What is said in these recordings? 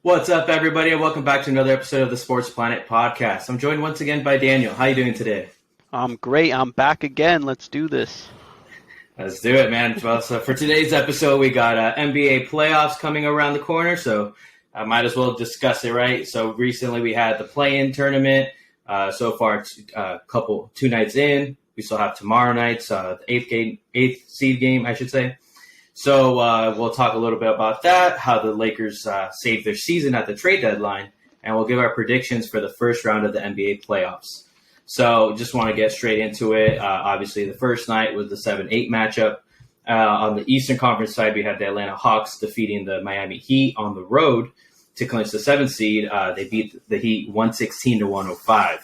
What's up, everybody, and welcome back to another episode of the Sports Planet podcast. I'm joined once again by Daniel. How you doing today? I'm great. I'm back again. Let's do this. Let's do it, man. Well, so for today's episode, we got NBA playoffs coming around the corner, so I might as well discuss it, right? So recently we had the play-in tournament. So far, 2 nights in. We still have tomorrow night's the eighth seed game, I should say. So we'll talk a little bit about that, how the Lakers saved their season at the trade deadline, and we'll give our predictions for the first round of the NBA playoffs. So just want to get straight into it. Obviously, the first night was the 7-8 matchup. On the Eastern Conference side, we had the Atlanta Hawks defeating the Miami Heat on the road to clinch the 7th seed. They beat the Heat 116-105.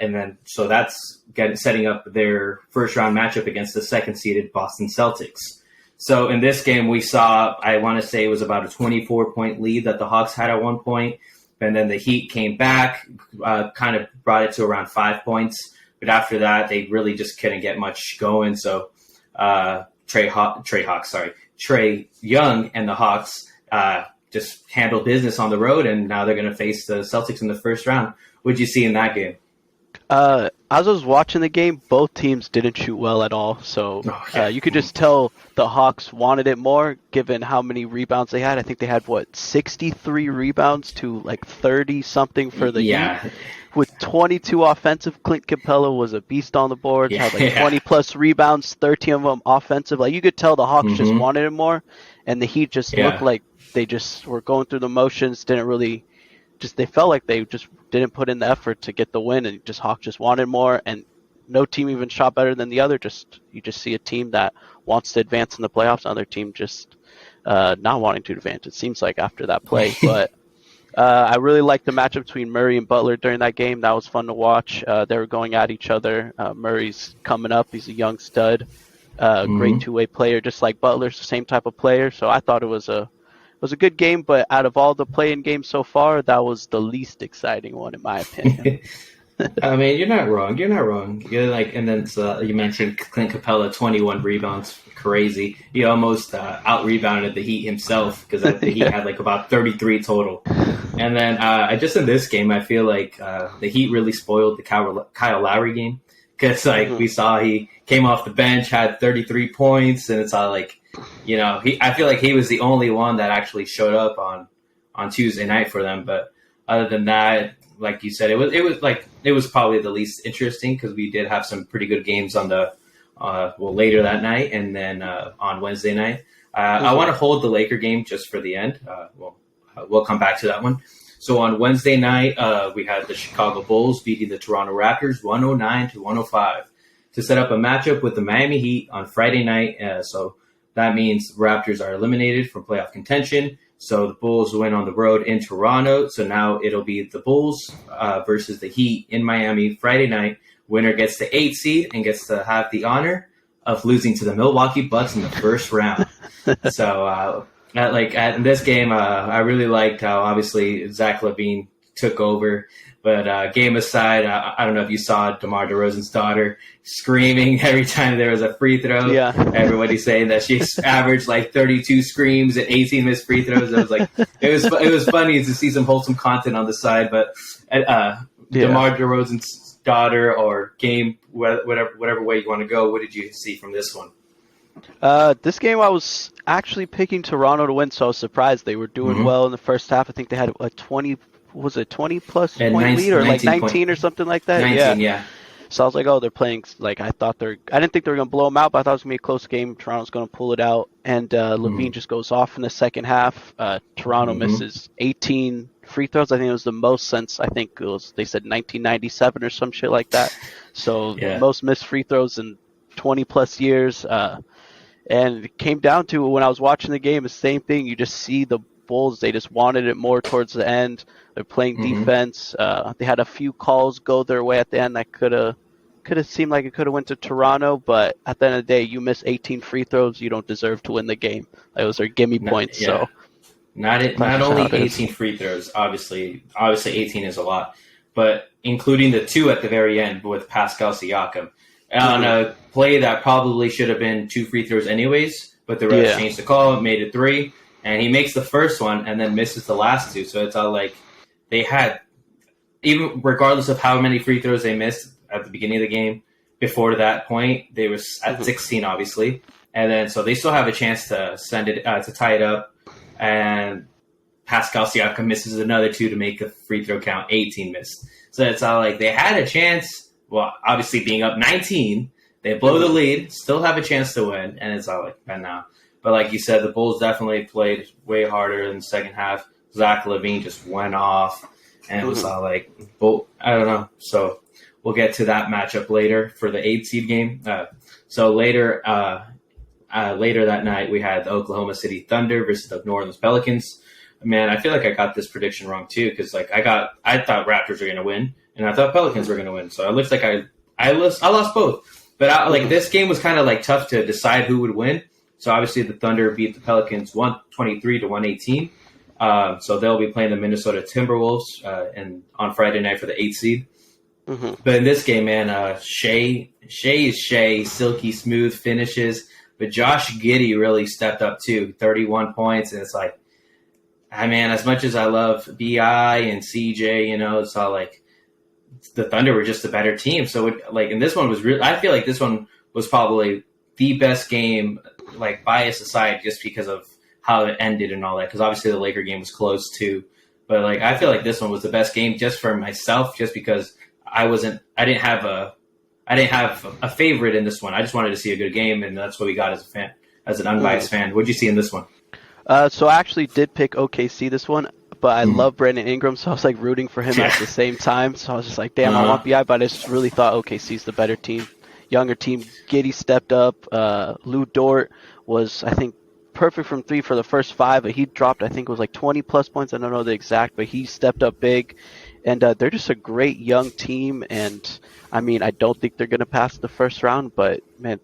And then, so that's setting up their first round matchup against the second-seeded Boston Celtics. So in this game, we saw, I want to say it was about a 24-point lead that the Hawks had at one point. And then the Heat came back, kind of brought it to around 5 points. But after that, they really just couldn't get much going. So Trae Young and the Hawks just handled business on the road, and now they're going to face the Celtics in the first round. What did you see in that game? As I was watching the game, both teams didn't shoot well at all. So you could just tell the Hawks wanted it more, given how many rebounds they had. I think they had, 63 rebounds to 30-something for the Heat. With 22 offensive, Clint Capella was a beast on the boards, had 20-plus rebounds, 13 of them offensive. You could tell the Hawks just wanted it more, and the Heat just looked like they just were going through the motions, didn't really – they felt like they just didn't put in the effort to get the win, and Hawks just wanted more, and no team even shot better than the other. You just see a team that wants to advance in the playoffs, another team just not wanting to advance, it seems like, after that play. But I really liked the matchup between Murray and Butler during that game. That was fun to watch. They were going at each other. Murray's coming up. He's a young stud, great two-way player, just like Butler's the same type of player. So I thought it was a good game, but out of all the play-in games so far, that was the least exciting one, in my opinion. I mean, you're not wrong. And then you mentioned Clint Capella, 21 rebounds, crazy. He almost out-rebounded the Heat himself, because the Heat had about 33 total. And then just in this game, I feel like the Heat really spoiled the Kyle Lowry game, because we saw he came off the bench, had 33 points, and it's all I feel like he was the only one that actually showed up on Tuesday night for them. But other than that, like you said, it was probably the least interesting, because we did have some pretty good games on the later that night, and then on Wednesday night. I want to hold the Laker game just for the end. We'll come back to that one. So on Wednesday night, we had the Chicago Bulls beating the Toronto Raptors 109-105 to set up a matchup with the Miami Heat on Friday night. So that means Raptors are eliminated from playoff contention. So the Bulls win on the road in Toronto. So now it'll be the Bulls versus the Heat in Miami Friday night. Winner gets the 8th seed and gets to have the honor of losing to the Milwaukee Bucks in the first round. So in this game, I really liked how obviously Zach LaVine took over. But game aside, I don't know if you saw DeMar DeRozan's daughter screaming every time there was a free throw. Yeah. Everybody's saying that she averaged 32 screams and 18 missed free throws. It was funny to see some wholesome content on the side. But DeMar DeRozan's daughter, or game, whatever way you want to go, what did you see from this one? This game, I was actually picking Toronto to win, so I was surprised. They were doing well in the first half. I think they had a 20-plus point lead, or 19 or something like that? 19, yeah. So I was like, oh, they're playing, I didn't think they were going to blow them out, but I thought it was going to be a close game. Toronto's going to pull it out, and LaVine just goes off in the second half. Toronto misses 18 free throws. I think it was the most since, they said 1997 or some shit like that. So most missed free throws in 20-plus years. And it came down to, when I was watching the game, the same thing. You just see the Bulls, they just wanted it more towards the end. They're playing defense. They had a few calls go their way at the end that could have seemed like it could have went to Toronto, but at the end of the day, you miss 18 free throws, you don't deserve to win the game. Those are gimme points. So not only 18 free throws, obviously 18 is a lot, but including the 2 at the very end with Pascal Siakam on a play that probably should have been 2 free throws anyways, but the refs changed the call, made it 3. and he makes the first one and then misses the last two. So it's all like they had, even regardless of how many free throws they missed at the beginning of the game, before that point, they were at 16, obviously. And then so they still have a chance to send it to tie it up. And Pascal Siakam misses another two to make the free throw count. 18 missed. So it's all like they had a chance. Well, obviously being up 19, they blow the lead, still have a chance to win, and it's all like, man, now. But like you said, the Bulls definitely played way harder in the second half. Zach LaVine just went off, and it was all like, I don't know. So we'll get to that matchup later for the 8 seed game. So later that night, we had the Oklahoma City Thunder versus the New Orleans Pelicans. Man, I feel like I got this prediction wrong too, because like I thought Raptors were going to win, and I thought Pelicans were going to win. So it looks like I lost both. But this game was kind of like tough to decide who would win. So obviously the Thunder beat the Pelicans 123 to 118. So they'll be playing the Minnesota Timberwolves and on Friday night for the 8th seed. But in this game, man, Shea is Shea, silky smooth finishes. But Josh Giddey really stepped up too, 31 points, and it's like, man, as much as I love BI and CJ, it's all like the Thunder were just a better team. So and this one was really, I feel like this one was probably the best game, like bias aside, just because of how it ended and all that. Because obviously the Laker game was close too, but like I feel like this one was the best game just for myself, just because I didn't have a favorite in this one. I just wanted to see a good game, and that's what we got as a fan, as an unbiased fan. What'd you see in this one? So I actually did pick OKC this one, but I love Brandon Ingram, so I was like rooting for him at the same time. So I was just like, damn, I want BI, but I just really thought OKC's the better team, younger team. Giddey stepped up. Lou Dort was, I think, perfect from 3 for the first 5, but he dropped, I think it was like 20 plus points. I don't know the exact, but he stepped up big. And they're just a great young team. And I mean, I don't think they're going to pass the first round, but man,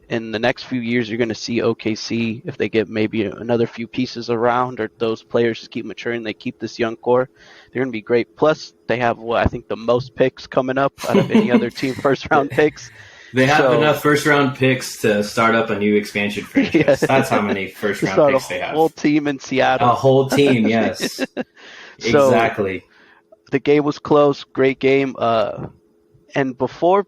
in the next few years, you're going to see OKC, if they get maybe another few pieces around, or those players just keep maturing, they keep this young core, they're going to be great. Plus, they have, I think the most picks coming up out of any other team, first-round picks. They have enough first-round picks to start up a new expansion franchise. Yeah. That's how many first-round picks they have. A whole team in Seattle. A whole team, yes. Exactly. The game was close, great game. And before...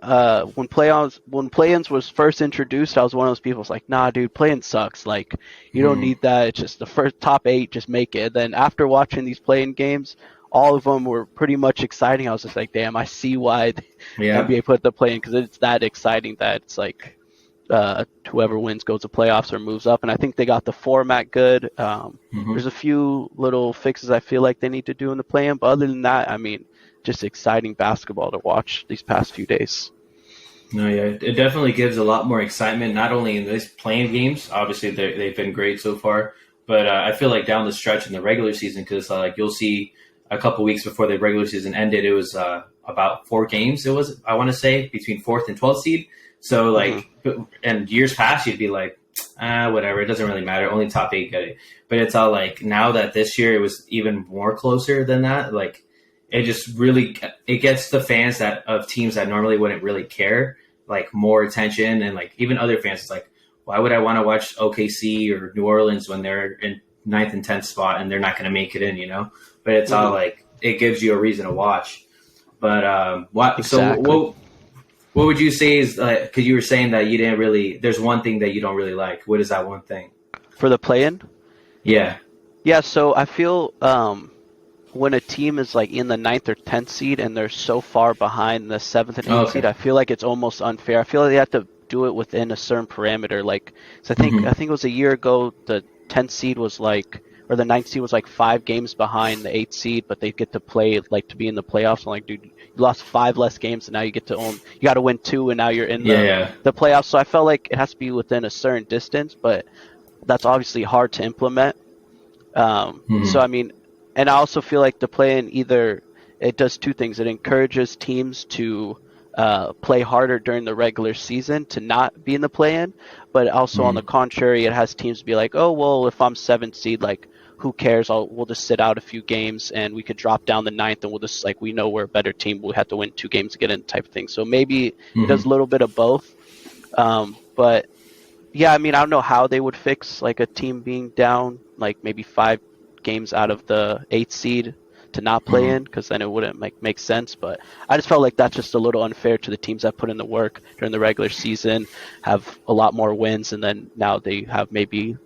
when play-ins was first introduced, I was one of those people who's like, nah, dude, play-in sucks. Like, you don't need that. It's just the first top 8, just make it. Then after watching these play-in games, all of them were pretty much exciting. I was just like, damn, I see why the NBA put the play-in, because it's that exciting that it's like whoever wins goes to playoffs or moves up. And I think they got the format good. There's a few little fixes I feel like they need to do in the play-in, but other than that, I mean, just exciting basketball to watch these past few days. No, yeah, it definitely gives a lot more excitement, not only in these playing games. Obviously, they've been great so far, but I feel like down the stretch in the regular season, because like you'll see a couple weeks before the regular season ended, it was about 4 games. It was, I want to say, between 4th and 12th seed. So like, and years past, you'd be like, whatever, it doesn't really matter. Only top 8 get it. But it's all like, now that this year it was even more closer than that, like, it just really, it gets the fans of teams that normally wouldn't really care, like, more attention. And like even other fans, it's like, why would I want to watch OKC or New Orleans when they're in 9th and 10th spot and they're not going to make it in, But it's all like, it gives you a reason to watch. But Exactly. So what would you say is, because you were saying that you didn't really, there's one thing that you don't really like. What is that one thing? For the play-in? Yeah. Yeah, so I feel when a team is like in the 9th or 10th seed and they're so far behind the 7th and 8th seed, I feel like it's almost unfair. I feel like they have to do it within a certain parameter. Like, so I think it was a year ago, the 10th seed was like, or the 9th seed was like 5 games behind the 8th seed, but they get to play, like, to be in the playoffs. I'm like, dude, you lost 5 less games, and now you get to you got to win 2, and now you're in the playoffs. So I felt like it has to be within a certain distance, but that's obviously hard to implement. So I mean, and I also feel like the play-in, either it does 2 things. It encourages teams to play harder during the regular season to not be in the play-in, but also on the contrary, it has teams be like, oh, well, if I'm 7th seed, like, who cares? We'll just sit out a few games and we could drop down the 9th, and we'll just, like, we know we're a better team. We have to win 2 games to get in, type of thing. So maybe it does a little bit of both. But Yeah, I mean, I don't know how they would fix like a team being down, like maybe 5 games out of the 8th seed to not play Hmm. in, because then it wouldn't make sense. But I just felt like that's just a little unfair to the teams that put in the work during the regular season, have a lot more wins, and then now they have maybe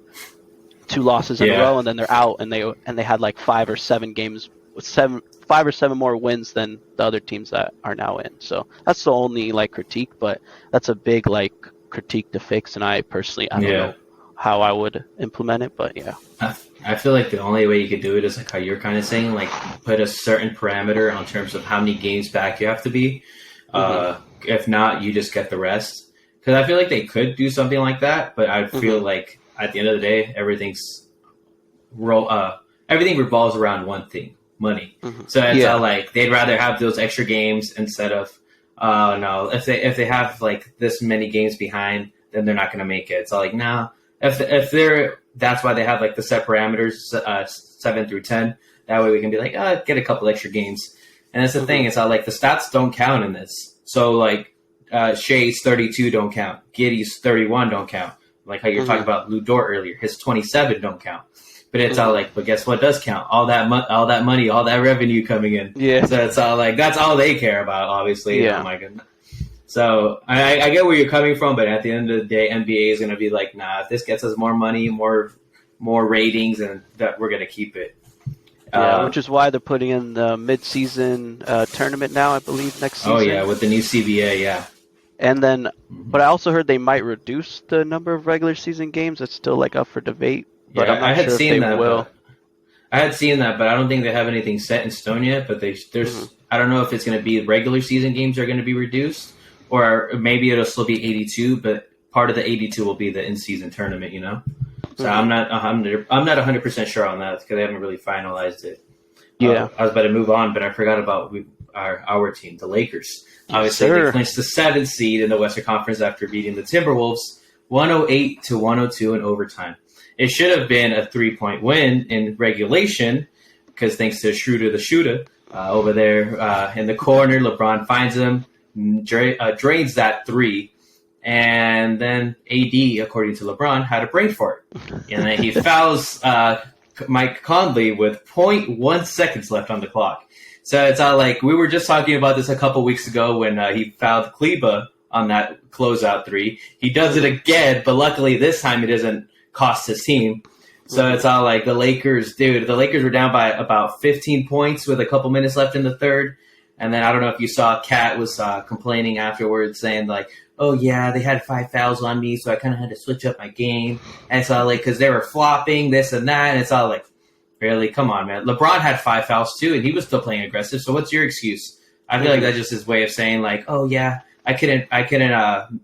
2 losses in a Yeah. row, and then they're out, and they had like 5 or 7 games with 5 or 7 more wins than the other teams that are now in. So that's the only like critique, but that's a big like critique to fix, and I don't Yeah. know how I would implement it, but yeah. I feel like the only way you could do it is like how you're kind of saying, like put a certain parameter on terms of how many games back you have to be. Mhm. If not, you just get the rest. Because I feel like they could do something like that, but I feel Mhm. like at the end of the day, everything revolves around one thing: money. Mhm. So it's all Yeah. like they'd rather have those extra games instead of, no, if they have like this many games behind, then they're not going to make it. It's all like, no, if they're that's why they have like the set parameters 7 through 10. That way we can be like, get a couple extra games. And that's the thing. Mhm. It's all like the stats don't count in this. So like Shea's 32 don't count. Giddy's 31 don't count. Like how you're talking Mhm. about Lou Dort earlier, his 27 don't count. But it's all Mhm. like, but guess what does count? All that money, all that revenue coming in. Yeah. So it's all like that's all they care about, obviously. Oh Yeah. my goodness. So I get where you're coming from, but at the end of the day, NBA is going to be like, nah, if this gets us more money, more ratings, and that we're going to keep it. Yeah, which is why they're putting in the mid-season tournament now, I believe, next Oh season. yeah, with the new CBA, yeah. And then, but I also heard they might reduce the number of regular season games. It's still like up for debate, but Yeah, I'm not sure if they will. I had seen that, but I don't think they have anything set in stone yet. But Mhm. I don't know if it's going to be regular season games are going to be reduced, or maybe it'll still be 82. But part of the 82 will be the in-season tournament, you know. So Mhm. I'm not 100% sure on that because they haven't really finalized it. Yeah. I was about to move on, but I forgot about our team, the Lakers. Yes, Obviously, they sir. clinched the 7th seed in the Western Conference after beating the Timberwolves 108-102 in overtime. It should have been a 3-point win in regulation because thanks to Schroeder the shooter over there in the corner, LeBron finds him, drains that three, and then AD, according to LeBron, had a brain fart. And then he fouls Mike Conley with zero point 0.1 seconds left on the clock. So it's all like we were just talking about this a couple weeks ago when he fouled Kleba on that closeout three. He does it again, but luckily this time it doesn't cost his team. So it's all like the Lakers were down by about 15 points with a couple minutes left in the third. And then I don't know if you saw Kat was complaining afterwards saying like, oh yeah, they had 5 fouls on me, so I kind of had to switch up my game. And it's all like, because they were flopping this and that. And it's all like, really? Come on, man. LeBron had 5 fouls too, and he was still playing aggressive. So what's your excuse? I feel like that's just his way of saying like, oh yeah, I couldn't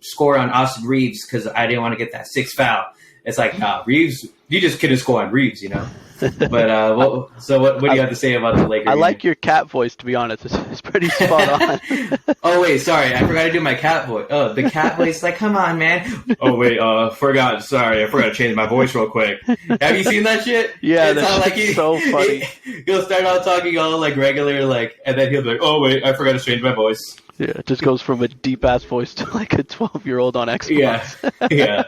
score on Austin Reeves because I didn't want to get that 6th foul. It's like, nah, Reeves, you just couldn't score on Reeves, you know? But what do you have to say about the Lakers? I like your cat voice, to be honest. It's pretty spot on. Oh wait, sorry, I forgot to do my cat voice. Oh, the cat voice, like, come on, man. Oh wait, forgot. Sorry, I forgot to change my voice real quick. Have you seen that shit? Yeah, it's that's like so funny. He'll start out talking all like regular, like, and then he'll be like, oh wait, I forgot to change my voice. Yeah, it just goes from a deep ass voice to like a 12-year-old on Xbox. Yeah.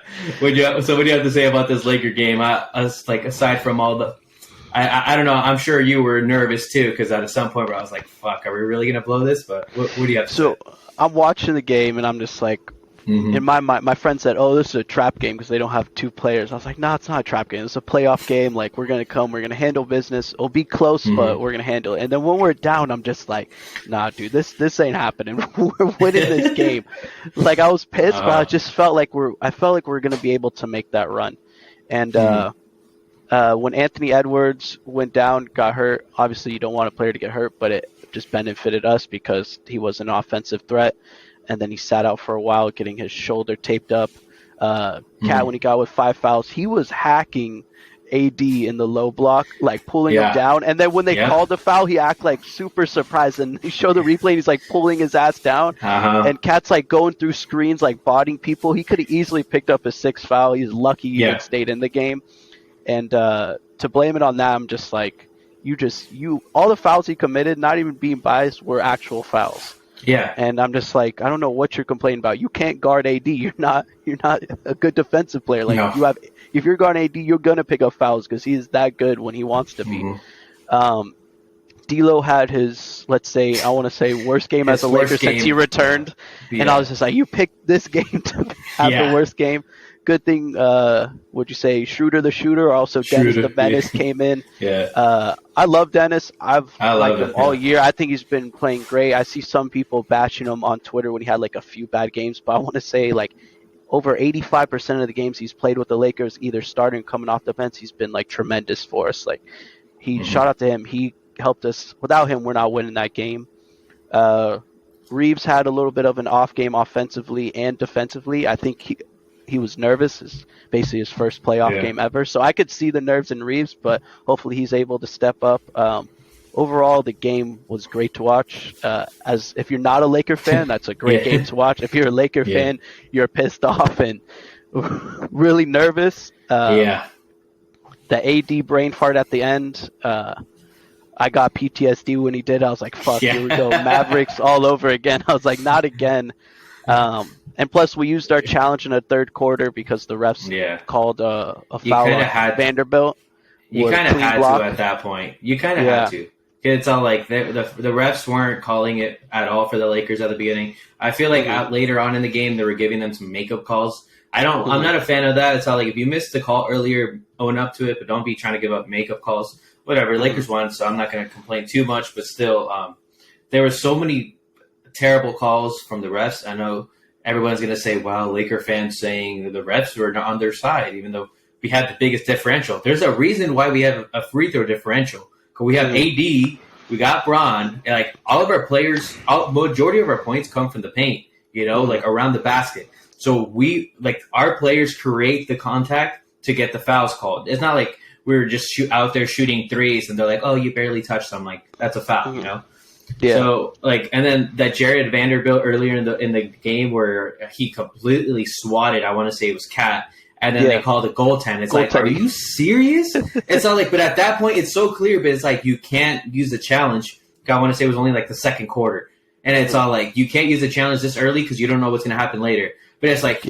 So what do you have to say about this Laker game? Like, aside from all the, I don't know. I'm sure you were nervous too, because at some point where I was like, "Fuck, are we really gonna blow this?" But what do you have to say? So I'm watching the game and I'm just like, in my mind, my friend said, "Oh, this is a trap game because they don't have 2 players." I was like, "No, it's not a trap game. It's a playoff game. Like we're gonna we're gonna handle business. It'll be close, but we're gonna handle it." And then when we're down, I'm just like, "Nah, dude, this ain't happening. We're winning this game." Like I was pissed, but I just felt like we're gonna be able to make that run. And when Anthony Edwards went down, got hurt, obviously you don't want a player to get hurt, but it just benefited us because he was an offensive threat. And then he sat out for a while getting his shoulder taped up. Cat, when he got with 5 fouls, he was hacking AD in the low block, like pulling him down. And then when they called the foul, he acted like super surprised. And they show the replay and he's like pulling his ass down. And Cat's like going through screens, like bodying people. He could have easily picked up his 6th foul. He's lucky he even stayed in the game. And to blame it on that, I'm just like, all the fouls he committed, not even being biased, were actual fouls. Yeah. And I'm just like, I don't know what you're complaining about. You can't guard AD. You're not a good defensive player. Like No. if you're guarding AD, you're gonna pick up fouls because he's that good when he wants to be. Mhm. D'Lo had his, let's say, I want to say worst game as a Laker since he returned, and I was just like, you picked this game to have the worst game. Good thing, would you say Schroeder the shooter? Also, Dennis the Menace came in. Yeah. I love Dennis. I liked him all Yeah. year. I think he's been playing great. I see some people bashing him on Twitter when he had like a few bad games, but I want to say like over 85% of the games he's played with the Lakers, either starting or coming off the bench, he's been like tremendous for us. Like shout out to him. He helped us. Without him, we're not winning that game. Reeves had a little bit of an off game offensively and defensively. I think he was nervous. It's basically his first playoff game ever. So I could see the nerves in Reeves, but hopefully he's able to step up. Overall, the game was great to watch. As if you're not a Laker fan, that's a great game to watch. If you're a Laker fan, you're pissed off and really nervous. The AD brain fart at the end. I got PTSD when he did. I was like, fuck, here we go. Mavericks all over again. I was like, not again. And plus, we used our challenge in the third quarter because the refs called a foul on Vanderbilt. You kind of had to at that point. You kind of had to. It's all like the refs weren't calling it at all for the Lakers at the beginning. I feel like later on in the game, they were giving them some makeup calls. I'm not a fan of that. It's all like if you missed the call earlier, own up to it, but don't be trying to give up makeup calls. Whatever, Lakers won, so I'm not going to complain too much. But still, there were so many terrible calls from the refs. I know everyone's going to say, wow, Laker fans saying the refs were not on their side, even though we had the biggest differential. There's a reason why we have a free throw differential. Because we have AD, we got Bron, and like all of our players, majority of our points come from the paint, like around the basket. So our players create the contact to get the fouls called. It's not like we were just out there shooting threes and they're like, oh, you barely touched them. Like, that's a foul, Yeah. So, and then that Jared Vanderbilt earlier in the game where he completely swatted, I want to say it was Cat, and then they called it goaltend. It's like, are you serious? It's not like, but at that point, it's so clear, but it's like, you can't use the challenge. I want to say it was only like the second quarter. And it's all like, you can't use the challenge this early because you don't know what's going to happen later. But it's like,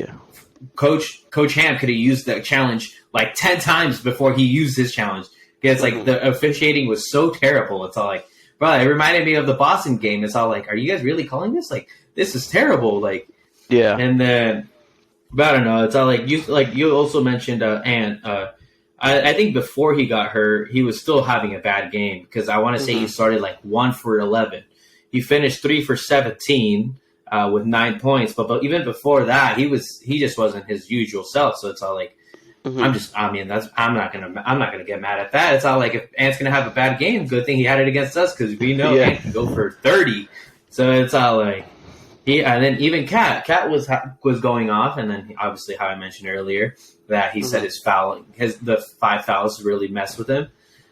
Coach Ham could have used the challenge like 10 times before he used his challenge. Because like the officiating was so terrible. It's all like, bro, it reminded me of the Boston game. It's all like, are you guys really calling this? Like, this is terrible. Like, and then, but I don't know. It's all like you also mentioned, I think before he got hurt, he was still having a bad game because I want to say he started like 1 for 11. He finished 3 for 17 with 9 points, but even before that, he just wasn't his usual self. So it's all like, I'm not gonna get mad at that. It's all like if Ant's gonna have a bad game, good thing he had it against us because we know Ant can go for 30. So it's all like and then even Cat was going off, and then obviously how I mentioned earlier that he said the 5 fouls really messed with him.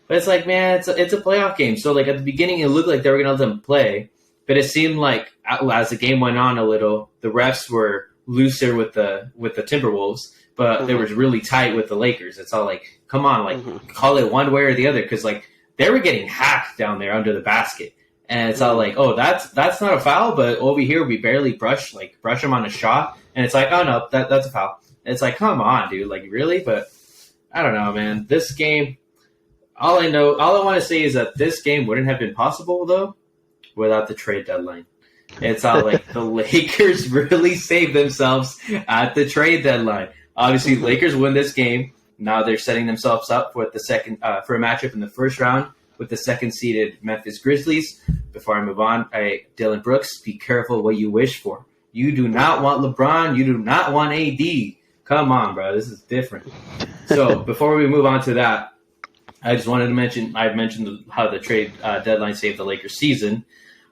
But it's like, man, it's a playoff game. So like at the beginning, it looked like they were gonna let them play, but it seemed like as the game went on a little, the refs were looser with the Timberwolves. But they was really tight with the Lakers. It's all like, come on, like call it one way or the other, because like they were getting hacked down there under the basket, and it's all like, oh, that's not a foul, but over here we barely brush him on a shot, and it's like, oh no, that's a foul. And it's like, come on, dude, like really? But I don't know, man. This game, all I want to say is that this game wouldn't have been possible though without the trade deadline. It's all like the Lakers really saved themselves at the trade deadline. Obviously, Lakers win this game. Now they're setting themselves up for the second for a matchup in the first round with the second-seeded Memphis Grizzlies. Before I move on, Dylan Brooks, be careful what you wish for. You do not want LeBron. You do not want AD. Come on, bro. This is different. So before we move on to that, I just wanted to mention I mentioned how the trade deadline saved the Lakers season.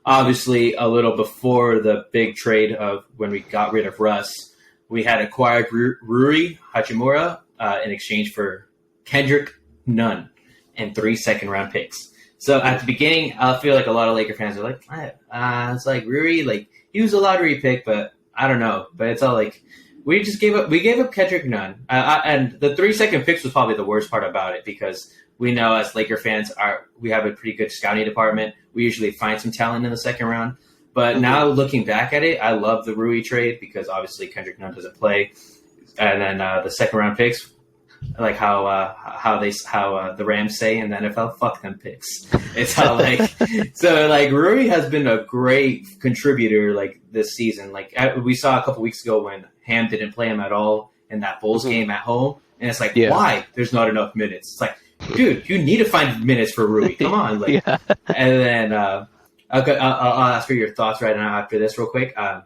Obviously, a little before the big trade of when we got rid of Russ, we had acquired Rui Hachimura in exchange for Kendrick Nunn and 3 second-round picks. So at the beginning, I feel like a lot of Laker fans are like, it's like Rui, like he was a lottery pick, but I don't know. But it's all like we gave up Kendrick Nunn, and the 3 second picks was probably the worst part about it because we know as Laker fans we have a pretty good scouting department. We usually find some talent in the second round. But now looking back at it, I love the Rui trade because obviously Kendrick Nunn doesn't play, and then the second round picks, like how the Rams say in the NFL, fuck them picks. It's how like Rui has been a great contributor like this season. Like we saw a couple weeks ago when Ham didn't play him at all in that Bulls game at home, and it's like why there's not enough minutes. It's like, dude, you need to find minutes for Rui. Come on, like, and then I'll ask for your thoughts right now after this real quick. And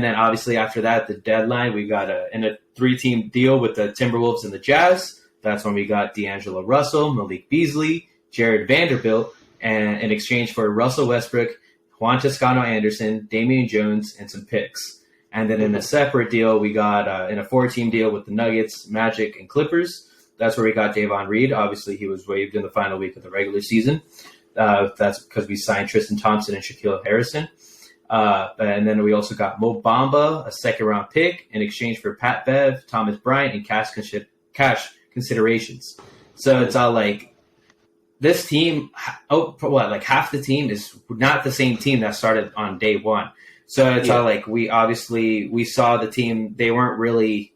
then obviously after that, the deadline, we got in a 3-team deal with the Timberwolves and the Jazz. That's when we got D'Angelo Russell, Malik Beasley, Jared Vanderbilt, and in exchange for Russell Westbrook, Juan Toscano Anderson, Damian Jones, and some picks. And then in a separate deal, we got in a 4-team deal with the Nuggets, Magic, and Clippers. That's where we got Davon Reed. Obviously, he was waived in the final week of the regular season. That's because we signed Tristan Thompson and Shaquille Harrison. And then we also got Mo Bamba, a second-round pick, in exchange for Pat Bev, Thomas Bryant, and cash considerations. So it's all like this team, half the team is not the same team that started on day one. So it's all like we saw the team. They weren't really.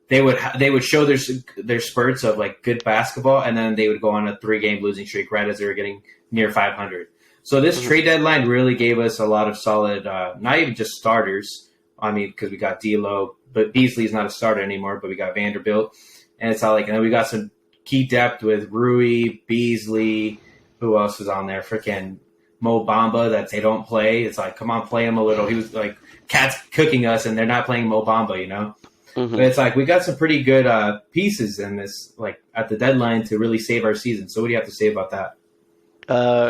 They would show their spurts of like good basketball, and then they would go on a 3-game losing streak right as they were getting near 500. So this trade deadline really gave us a lot of solid, not even just starters. I mean, because we got D'Lo, but Beasley's not a starter anymore. But we got Vanderbilt, and it's all like, and then we got some key depth with Rui, Beasley. Who else was on there? Freaking Mo Bamba that they don't play. It's like, come on, play him a little. He was like Cat's cooking us, and they're not playing Mo Bamba, you know. But it's like we got some pretty good pieces in this, like at the deadline to really save our season. So what do you have to say about that?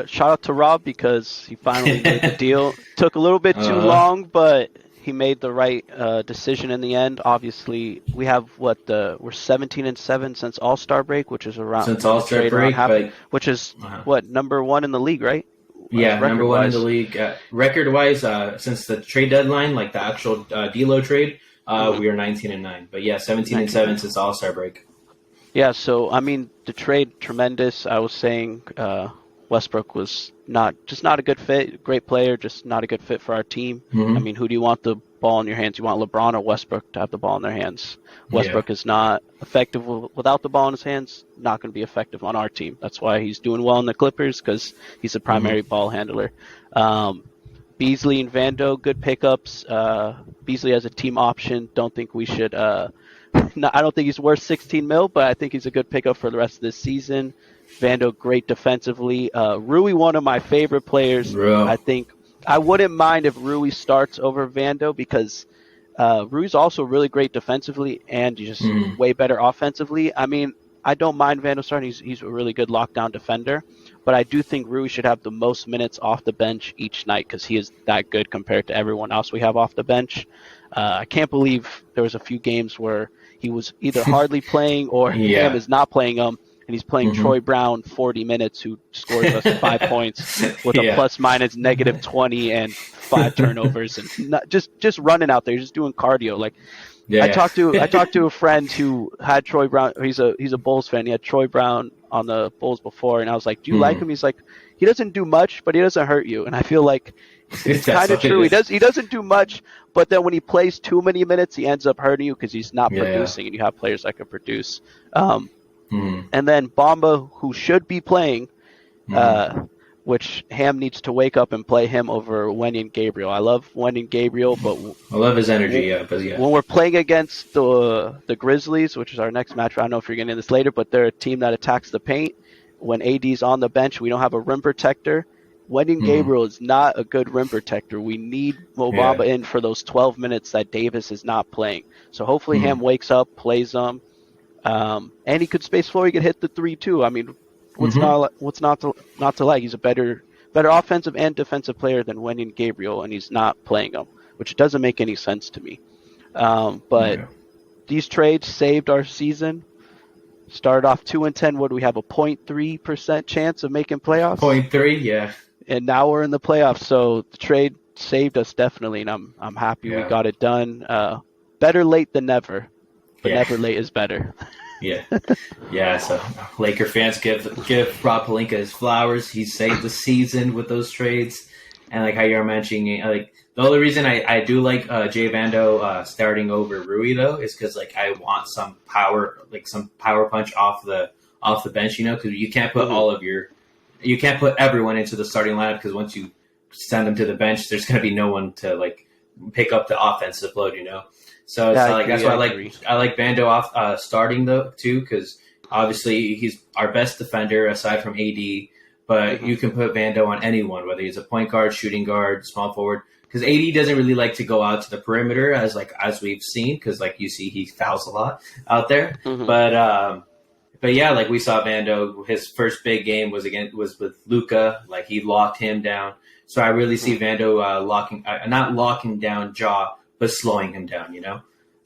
Shout out to Rob because he finally made the deal. Took a little bit too long, but he made the right decision in the end. Obviously, we have we're 17-7 since All-Star break, which is around All-Star break, which is number 1 in the league, right? Yeah, number 1 in the league. Record-wise, since the trade deadline, like the actual D'Lo trade, we are 19-9. But yeah, 17-7 since All-Star break. Yeah, so I mean the trade tremendous. I was saying Westbrook was not a good fit. Great player, just not a good fit for our team. I mean, who do you want the ball in your hands? You want LeBron or Westbrook to have the ball in their hands? Westbrook is not effective without the ball in his hands. Not going to be effective on our team. That's why he's doing well in the Clippers because he's a primary ball handler. Beasley and Vando, good pickups. Beasley as a team option. Don't think we should. I don't think he's worth $16 million, but I think he's a good pickup for the rest of this season. Vando, great defensively. Rui, one of my favorite players. I think I wouldn't mind if Rui starts over Vando because Rui's also really great defensively and just way better offensively. I mean, I don't mind Vando starting. He's a really good lockdown defender. But I do think Rui should have the most minutes off the bench each night because he is that good compared to everyone else we have off the bench. I can't believe there was a few games where he was either hardly playing or Ham is not playing him, and he's playing Troy Brown 40 minutes who scores us 5 points with a plus-minus -20 and 5 turnovers and not, just running out there, just doing cardio. Like I talked to a friend who had Troy Brown. He's a Bulls fan. He had Troy Brown on the Bulls before, and I was like, "Do you like him?" He's like, "He doesn't do much, but he doesn't hurt you." And I feel like it's kind of true. He doesn't do much, but then when he plays too many minutes, he ends up hurting you because he's not producing, and you have players that can produce. And then Bamba, who should be playing, which Ham needs to wake up and play him over Wenyen Gabriel. I love Wenyen Gabriel, but I love his energy. When we're playing against the Grizzlies, which is our next match, I don't know if you're getting into this later, but they're a team that attacks the paint. When AD's on the bench, we don't have a rim protector. Wenyen Gabriel is not a good rim protector. We need Mo Bamba in for those 12 minutes that Davis is not playing. So hopefully Ham wakes up, plays them, and he could space floor. He could hit the 3 too. I mean, what's not to like? He's a better offensive and defensive player than Wenyen Gabriel, and he's not playing him, which doesn't make any sense to me. But these trades saved our season. Started off 2-10. What do we have? A 0.3% chance of making playoffs? 0.3, yeah. And now we're in the playoffs. So the trade saved us definitely, and I'm happy we got it done. Better late than never, but never late is better. So Laker fans give Rob Pelinka his flowers. He saved the season with those trades. and like how you're mentioning, like the only reason I do like Jay Vando starting over Rui though is because like I want some power, like some power punch off the bench, because you can't put you can't put everyone into the starting lineup because once you send them to the bench, there's going to be no one to like pick up the offensive load. So it's like that's why I like Vando off starting though too because obviously he's our best defender aside from AD. But you can put Vando on anyone, whether he's a point guard, shooting guard, small forward. Because AD doesn't really like to go out to the perimeter as we've seen. Because like you see, he fouls a lot out there. But yeah, like we saw Vando. His first big game was with Luka. Like he locked him down. So I really see Vando not locking down Ja, but slowing him down.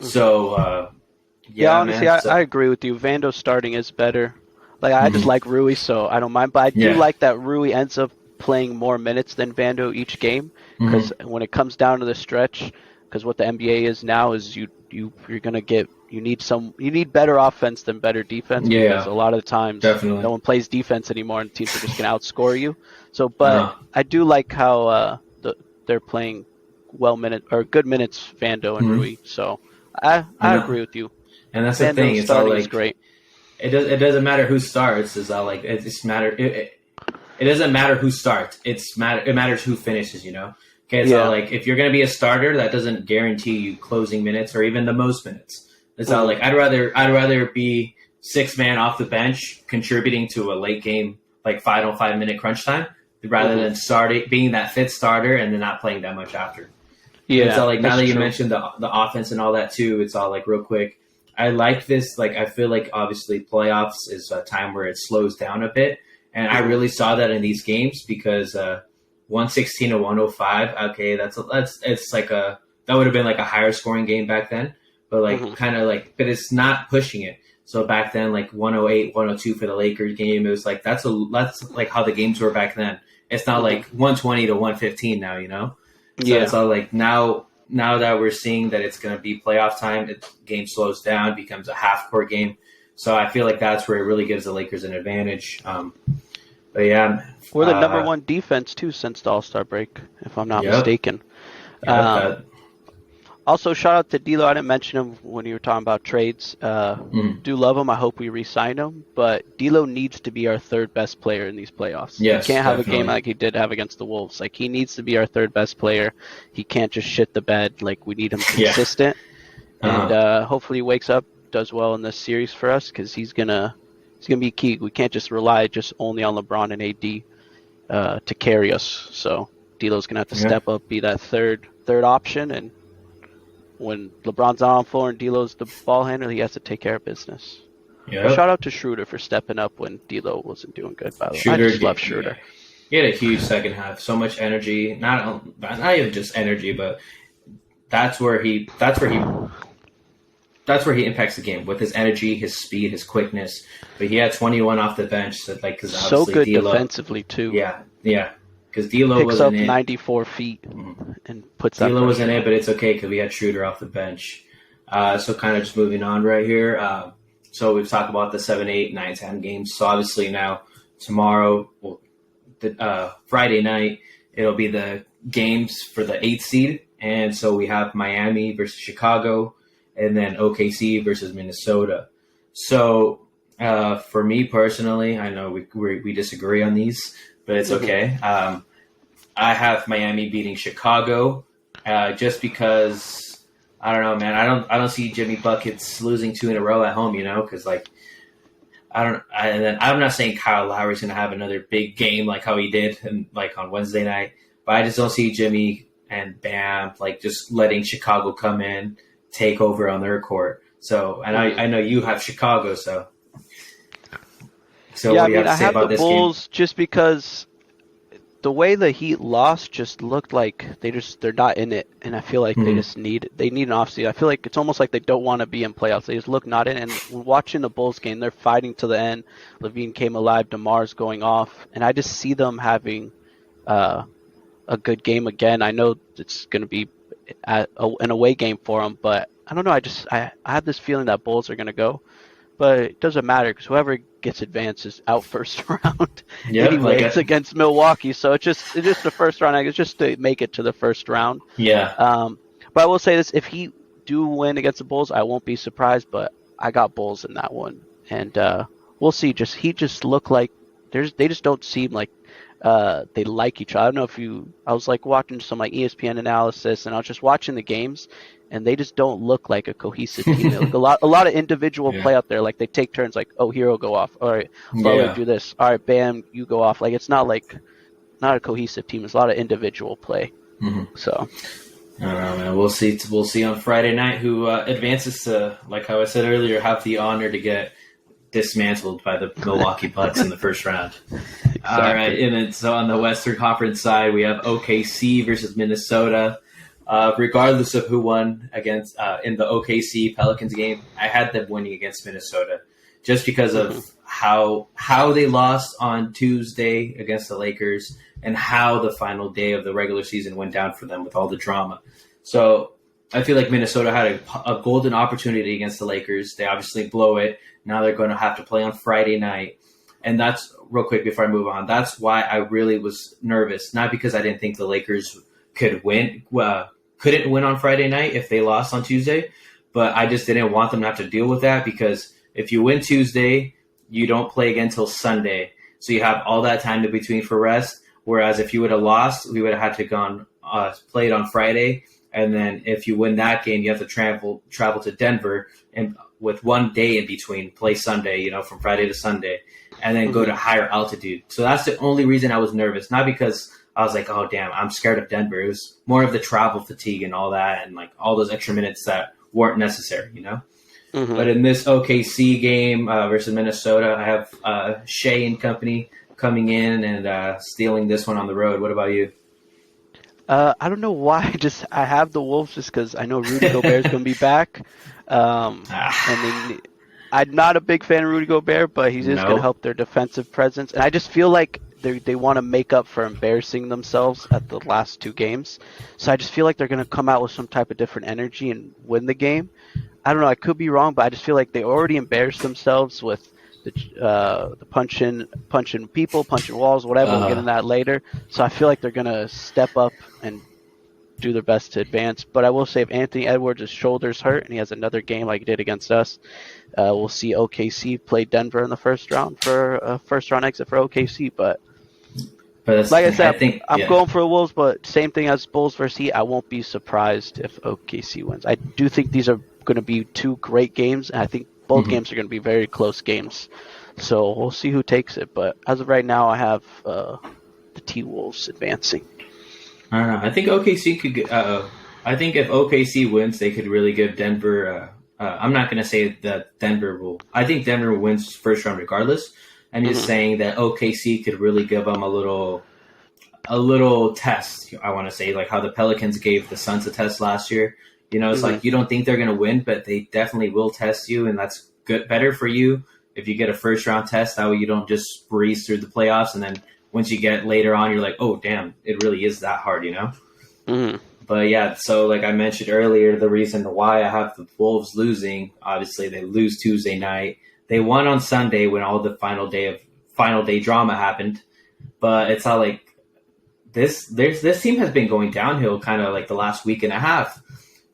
So honestly, man, I agree with you. Vando starting is better. Like I just like Rui, so I don't mind. But I do like that Rui ends up playing more minutes than Vando each game because when it comes down to the stretch, because what the NBA is now is you're gonna you need better offense than better defense because a lot of the times no one plays defense anymore and teams are just gonna outscore you. So, but I do like how they're playing good minutes, Vando and Rui. So I agree with you. And that's the thing. It's all like great. It doesn't matter who starts. It's all like it doesn't matter who starts. It matters who finishes. Okay, it's all like if you're gonna be a starter, that doesn't guarantee you closing minutes or even the most minutes. It's all like I'd rather be 6-man off the bench contributing to a late game like final 5-minute crunch time rather than being that fifth starter and then not playing that much after. Yeah, it's all like now that you mentioned the offense and all that too. It's all like real quick. I like this. Like, I feel like obviously playoffs is a time where it slows down a bit. And I really saw that in these games because 116 to 105. Okay. That would have been like a higher scoring game back then, but like but it's not pushing it. So back then, like 108, 102 for the Lakers game, it was like, that's like how the games were back then. It's not like 120 to 115 now, So it's all like now that we're seeing that it's going to be playoff time, the game slows down, becomes a half-court game. So I feel like that's where it really gives the Lakers an advantage. But yeah. We're the number one defense, too, since the All-Star break, if I'm not mistaken. Also, shout out to D'Lo. I didn't mention him when you were talking about trades. Do love him. I hope we re-sign him. But D'Lo needs to be our third best player in these playoffs. Yes, he can't have definitely. a game like he did have against the Wolves. Like he needs to be our third best player. He can't just shit the bed. Like we need him consistent. And hopefully he wakes up, does well in this series for us because he's gonna be key. We can't just rely only on LeBron and AD to carry us. So D'Lo's gonna have to step up, be that third option, and when LeBron's not on the floor and D'Lo's the ball handler, he has to take care of business. Yep. Shout out to Schroeder for stepping up when D'Lo wasn't doing good, by the way. I just love Schroeder. He had a huge second half. So much energy. Not even just energy, but that's where he impacts the game with his energy, his speed, his quickness. But he had 21 off the bench. So good defensively, too. Yeah. Because D'Lo picks up 94 feet and puts that. D'Lo wasn't it, but it's okay because we had Schroeder off the bench. So kind of just moving on right here. So we've talked about the 7, 8, 9, 10 games. So obviously now tomorrow, Friday night, it'll be the games for the 8th seed. And so we have Miami versus Chicago and then OKC versus Minnesota. So for me personally, I know we disagree on these, but it's okay. I have Miami beating Chicago just because I don't know, man. I don't see Jimmy Buckets losing 2 in a row at home, because and then I'm not saying Kyle Lowry's going to have another big game like how he did on Wednesday night, but I just don't see Jimmy and Bam just letting Chicago come in, take over on their court. So, and I know you have Chicago, so yeah, I mean, I have the Bulls just because the way the Heat lost just looked like they're not in it, and I feel like they need an offseason. I feel like it's almost like they don't want to be in playoffs. They just look not in. And watching the Bulls game, they're fighting to the end. Levine came alive. DeMar's going off, and I just see them having a good game again. I know it's going to be an away game for them, but I don't know. I have this feeling that Bulls are going to go. but it doesn't matter because whoever gets advanced is out first round Yep, anyways against Milwaukee. So it's just the first round. It's just to make it to the first round. yeah. But I will say this: if he do win against the Bulls, I won't be surprised. But I got Bulls in that one, and we'll see. He just looked like they just don't seem like they like each other. I don't know if I was like watching some like ESPN analysis, and I was just watching the games, and they just don't look like a cohesive team. They look a lot of individual play out there. Like they take turns. Like, oh, Hero go off. All right, Butler do this. All right, Bam, you go off. Like it's not a cohesive team. It's a lot of individual play. Mm-hmm. So. I don't know, man. We'll see. We'll see on Friday night who advances to, like how I said earlier, have the honor to get dismantled by the Milwaukee Bucks in the first round. Exactly. All right, and then so on the Western Conference side, we have OKC versus Minnesota. Regardless of who won against in the OKC Pelicans game, I had them winning against Minnesota just because of how they lost on Tuesday against the Lakers and how the final day of the regular season went down for them with all the drama. So I feel like Minnesota had a golden opportunity against the Lakers. They obviously blow it. Now they're going to have to play on Friday night. And that's, real quick before I move on, that's why I really was nervous. Not because I didn't think the Lakers couldn't win on Friday night if they lost on Tuesday, but I just didn't want them to have to deal with that because if you win Tuesday, you don't play again until Sunday. So you have all that time in between for rest. Whereas if you would have lost, we would have had to play it on Friday. And then if you win that game, you have to travel to Denver and with 1 day in between, play Sunday, from Friday to Sunday, and then go to higher altitude. So that's the only reason I was nervous. Not because I was like, oh, damn, I'm scared of Denver. It was more of the travel fatigue and all that and like all those extra minutes that weren't necessary, But in this OKC game versus Minnesota, I have Shea and company coming in and stealing this one on the road. What about you? I don't know why. I have the Wolves just because I know Rudy Gobert is going to be back. And I'm not a big fan of Rudy Gobert, but he's just going to help their defensive presence. And I just feel like they want to make up for embarrassing themselves at the last two games. So I just feel like they're going to come out with some type of different energy and win the game. I don't know. I could be wrong, but I just feel like they already embarrassed themselves with the punching people, punching walls, whatever. We'll get into that later. So I feel like they're going to step up and do their best to advance. But I will say if Anthony Edwards' shoulder's hurt and he has another game like he did against us, we'll see OKC play Denver in the first round for a first-round exit for OKC. But like I said, I'm going for the Wolves, but same thing as Bulls versus Heat. I won't be surprised if OKC wins. I do think these are going to be two great games, and I think both games are going to be very close games. So we'll see who takes it. But as of right now, I have the T-Wolves advancing. I don't know. I think OKC could. I think if OKC wins, they could really give Denver. I'm not going to say that Denver will. I think Denver wins first round regardless. I'm just saying that OKC could really give them a little test. I want to say like how the Pelicans gave the Suns a test last year. It's like you don't think they're going to win, but they definitely will test you, and that's better for you if you get a first round test. That way you don't just breeze through the playoffs, and then once you get later on, you're like, oh damn, it really is that hard, But yeah, so like I mentioned earlier, the reason why I have the Wolves losing, obviously they lose Tuesday night. They won on Sunday when all the final day drama happened, but it's all like this team has been going downhill kind of like the last week and a half.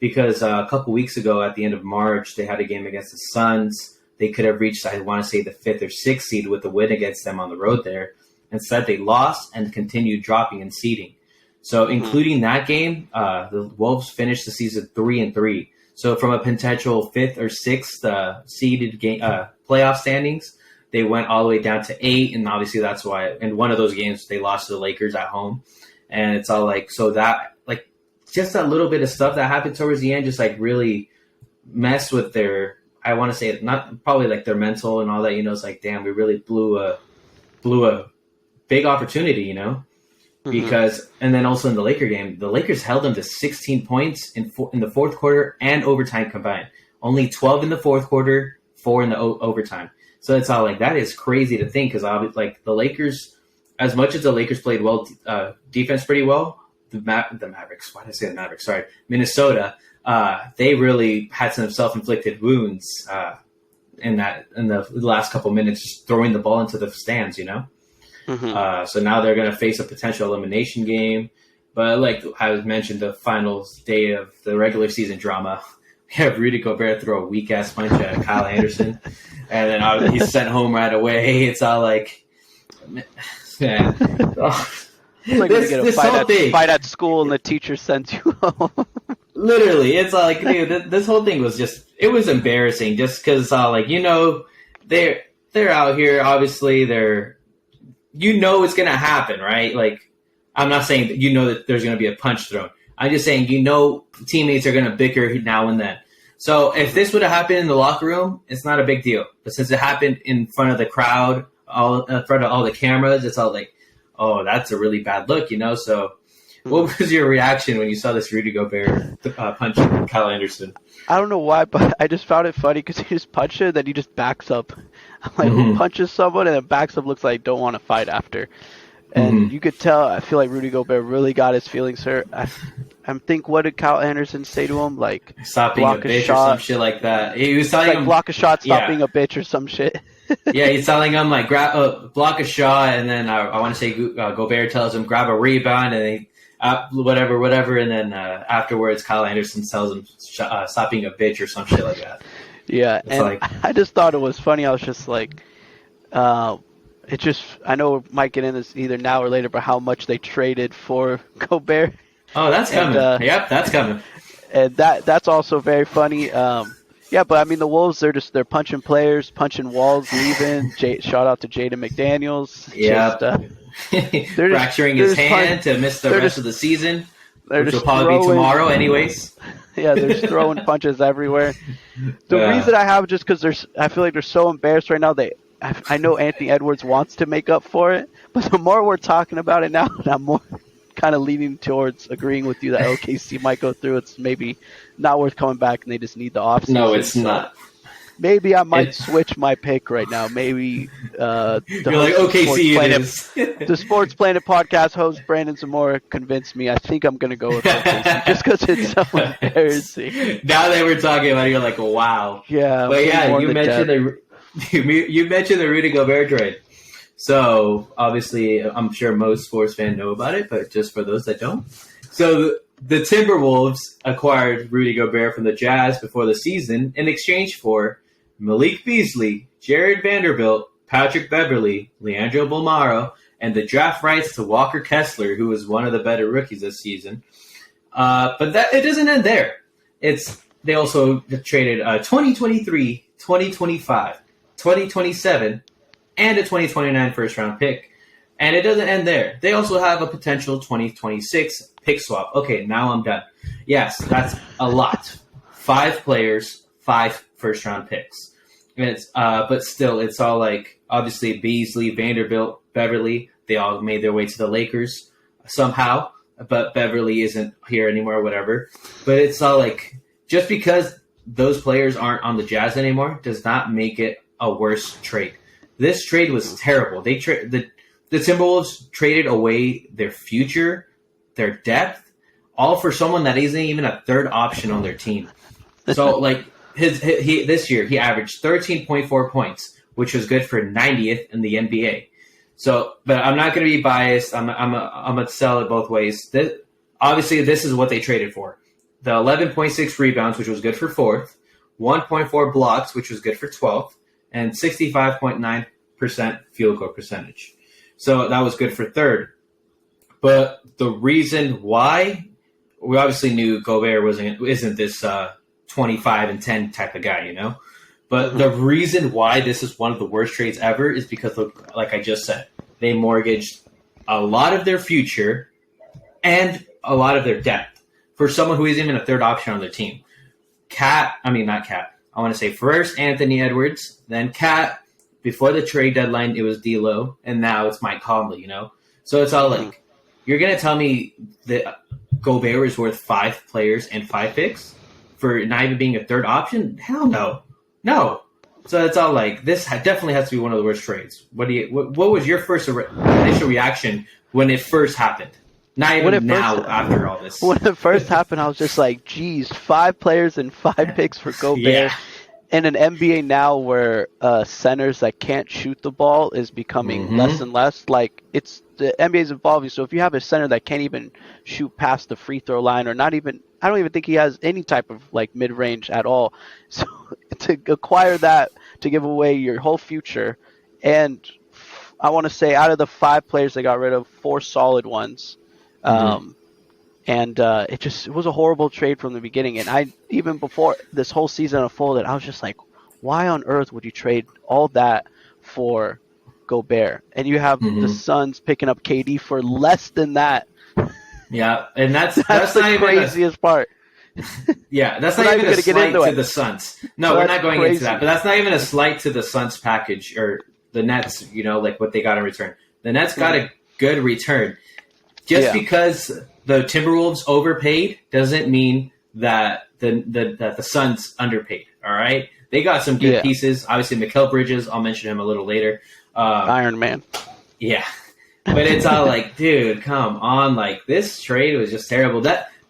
Because a couple weeks ago, at the end of March, they had a game against the Suns. They could have reached, I want to say, the 5th or 6th seed with a win against them on the road there. Instead, they lost and continued dropping in seeding. So, including that game, the Wolves finished the season 3-3. So, from a potential 5th or 6th seeded game, playoff standings, they went all the way down to 8, and obviously that's why. In one of those games, they lost to the Lakers at home, and it's all like so that. Just a little bit of stuff that happened towards the end just like really messed with their, I want to say not probably like their mental and all that, it's like, damn, we really blew a big opportunity, because, and then also in the Laker game, the Lakers held them to 16 points in the fourth quarter and overtime combined, only 12 in the fourth quarter, 4 in the overtime. So it's all like, that is crazy to think. Cause like the Lakers, as much as the Lakers played well, defense pretty well, the Mavericks. Why did I say the Mavericks? Sorry, Minnesota. They really had some self-inflicted wounds in the last couple minutes, just throwing the ball into the stands, you know. So now they're going to face a potential elimination game. But like I mentioned, the finals day of the regular season drama, we have Rudy Gobert throw a weak ass punch at Kyle Anderson, and then he's sent home right away. It's all like, man. It's like when you get a fight at school and the teacher sends you home. Literally, it's like, dude, this whole thing was it was embarrassing just because, like, you know, they're out here, obviously, you know it's going to happen, right? Like, I'm not saying that you know that there's going to be a punch thrown. I'm just saying, you know, teammates are going to bicker now and then. So if this would have happened in the locker room, it's not a big deal. But since it happened in front of the crowd, in front of all the cameras, it's all like, oh, that's a really bad look, you know? So what was your reaction when you saw this Rudy Gobert punch Kyle Anderson? I don't know why, but I just found it funny because he just punched it, then he just backs up. I'm like, who punches someone and then backs up, looks like don't want to fight after. And you could tell, I feel like Rudy Gobert really got his feelings hurt. I think, what did Kyle Anderson say to him? Like, stop being a bitch or some shit like that. He was telling him, block a shot, stop being a bitch or some shit. Yeah, he's telling him, like, block a shot, and then I want to say Gobert tells him, grab a rebound, and whatever, and then afterwards Kyle Anderson tells him, stop being a bitch or some shit like that. Yeah, it's and like, I just thought it was funny. I was just like, I know we might get in this either now or later, but how much they traded for Gobert. Oh, that's coming. Yep, that's coming. And that's also very funny. Yeah, but I mean, the Wolves, they're punching players, punching walls, leaving. Shout out to Jaden McDaniels. Yeah. They're fracturing his hand to miss the rest of the season, which will probably be tomorrow anyways. Yeah, they're just throwing punches everywhere. The reason I have just because I feel like they're so embarrassed right now. I know Anthony Edwards wants to make up for it, but the more we're talking about it now, I'm more kind of leaning towards agreeing with you that OKC might go through. It's maybe not worth coming back, and they just need the offseason. No, it's not. Maybe I might switch my pick right now. Maybe you're like, OKC it is. The Sports Planet podcast host, Brandon Zamora, convinced me. I think I'm going to go with OKC just because it's so embarrassing. Now that we're talking about it, you're like, wow. Yeah. But yeah, you mentioned the Rudy Gobert trade. So, obviously, I'm sure most sports fans know about it, but just for those that don't. So, the Timberwolves acquired Rudy Gobert from the Jazz before the season in exchange for Malik Beasley, Jared Vanderbilt, Patrick Beverley, Leandro Bolmaro, and the draft rights to Walker Kessler, who was one of the better rookies this season. But it doesn't end there. They also traded 2023, 2025, 2027, and a 2029 first-round pick. And it doesn't end there. They also have a potential 2026 pick swap. Okay, now I'm done. Yes, that's a lot. 5 players, 5 first-round picks. And but still, it's all like, obviously, Beasley, Vanderbilt, Beverly, they all made their way to the Lakers somehow. But Beverly isn't here anymore, whatever. But it's all like, just because those players aren't on the Jazz anymore does not make it a worse trade. This trade was terrible. The Timberwolves traded away their future, their depth, all for someone that isn't even a third option on their team. So, like, this year he averaged 13.4 points, which was good for 90th in the NBA. So, but I'm not going to be biased. I'm going to sell it both ways. Obviously, this is what they traded for: the 11.6 rebounds, which was good for 4th, 1.4 blocks, which was good for 12th, and 65.9% field goal percentage. So that was good for 3rd. But the reason why, we obviously knew Gobert isn't this 25 and 10 type of guy, you know? But the reason why this is one of the worst trades ever is because, like I just said, they mortgaged a lot of their future and a lot of their depth for someone who isn't even a third option on their team. I want to say first Anthony Edwards, then Cat. Before the trade deadline, it was D'Lo, and now it's Mike Conley, you know? So it's all like, you're going to tell me that Gobert is worth 5 players and 5 picks for not even being a third option? Hell no. No. So it's all like, this definitely has to be one of the worst trades. What was your first initial reaction when it first happened? Not even now, after all this. When it first happened, I was just like, geez, 5 players and 5 picks for Gobert. Yeah. in an NBA now where centers that can't shoot the ball is becoming less and less. Like the NBA is evolving. So if you have a center that can't even shoot past the free throw line, or not even, I don't even think he has any type of like mid range at all. So to acquire that, to give away your whole future, and I want to say out of the 5 players they got rid of, 4 solid ones. And it was a horrible trade from the beginning. And even before this whole season unfolded, I was just like, why on earth would you trade all that for Gobert? And you have the Suns picking up KD for less than that. Yeah, and that's the not craziest part. Yeah, that's not even a slight to the Suns. No, we're not going into that. But that's not even a slight to the Suns package or the Nets, like what they got in return. The Nets got a good return. Just because the Timberwolves overpaid doesn't mean that the Suns underpaid. All right, they got some good pieces. Obviously, Mikal Bridges. I'll mention him a little later. Iron Man. Yeah, but it's all like, dude, come on! Like this trade was just terrible.